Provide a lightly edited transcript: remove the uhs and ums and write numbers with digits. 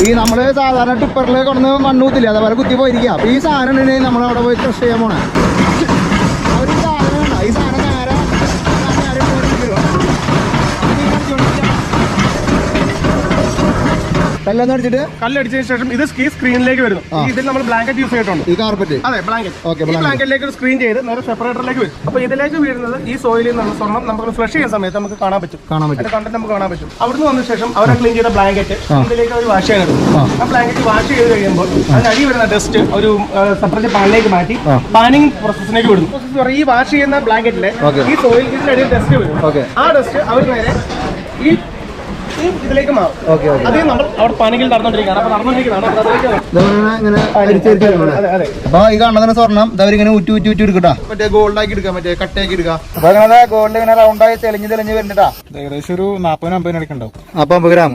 ഈ നമ്മള് സാധാരണ ടിപ്പറിൽ കൊണ്ടുവന്ന് മണ്ണ് കുത്തില്ല, അതേപോലെ കുത്തി പോയിരിക്കുക. അപ്പൊ ഈ സാധനം ഉണ്ടെങ്കിൽ നമ്മളവിടെ പോയി ക്രഷ് ചെയ്യാൻ പോണേ. അവര് സാധനം വേണ്ട, ഈ സാധനം നേരെ കല്ലടിച്ചതിന് ശേഷം ഇത് സ്ക്രീനിലേക്ക് വരുന്നു. ഇതിൽ നമ്മൾ ബ്ലാങ്കറ്റ് യൂസ് ചെയ്തിട്ടുണ്ട്. ഈ കാർപ്പറ്റ്, അതെ, ബ്ലാങ്കറ്റിലേക്ക് സ്ക്രീൻ ചെയ്ത് നേരെ സെപ്പറേറ്ററിലേക്ക് വരും. അപ്പൊ ഇതിലേക്ക് വീഴുന്നത് ഈ സോയിലിൽ നിന്ന് സ്വർണ്ണം നമുക്ക് ഫ്ലഷ് ചെയ്യുന്ന സമയത്ത് നമുക്ക് കാണാൻ പറ്റും. കണ്ടന്റ് നമുക്ക് കാണാൻ പറ്റും. അവിടുന്ന് വന്ന ശേഷം അവരെ ക്ലീൻ ചെയ്ത ബ്ലാങ്കറ്റ് ഇതിലേക്ക് അവർ വാഷ് ചെയ്യാൻ എടുക്കും. ആ ബ്ലാങ്കറ്റ് വാഷ് ചെയ്ത് കഴിയുമ്പോൾ അതിനടി വരുന്ന ഡസ്റ്റ് ഒരു സെപ്പറേറ്റ് പാനിലേക്ക് മാറ്റി പാനിങ് പ്രോസസ്സിലേക്ക് വിടുന്നു. ഈ വാഷ് ചെയ്യുന്ന ബ്ലാങ്കറ്റിലെ ഈ സോയിൽ ഇതിനടിയിൽ ഡസ്റ്റ് വരും. ആ ഡസ്റ്റ് അവർ നേരെ ഈ ഇതിലേക്ക് മാറും. അതേ നമ്മൾ അവിടെ പണികൾ നടന്നുകൊണ്ടിരിക്കുകയാണ്. അപ്പൊ ഈ കാണുന്ന സ്വർണ്ണം ഇവരിങ്ങനെ ഊറ്റി എടുക്കട്ടാ, മറ്റേ ഗോൾഡ് ആക്കി എടുക്കാം, മറ്റേ കട്ടയാക്കി എടുക്കാം. അപ്പൊ അങ്ങനെ ഗോൾഡ് ഇങ്ങനെ റൗണ്ടായി തെളിഞ്ഞ് വരുന്നുണ്ടാ. ഏകദേശം ഒരു 40-50 എടുക്കണ്ടാവും. 50 ഗ്രാം.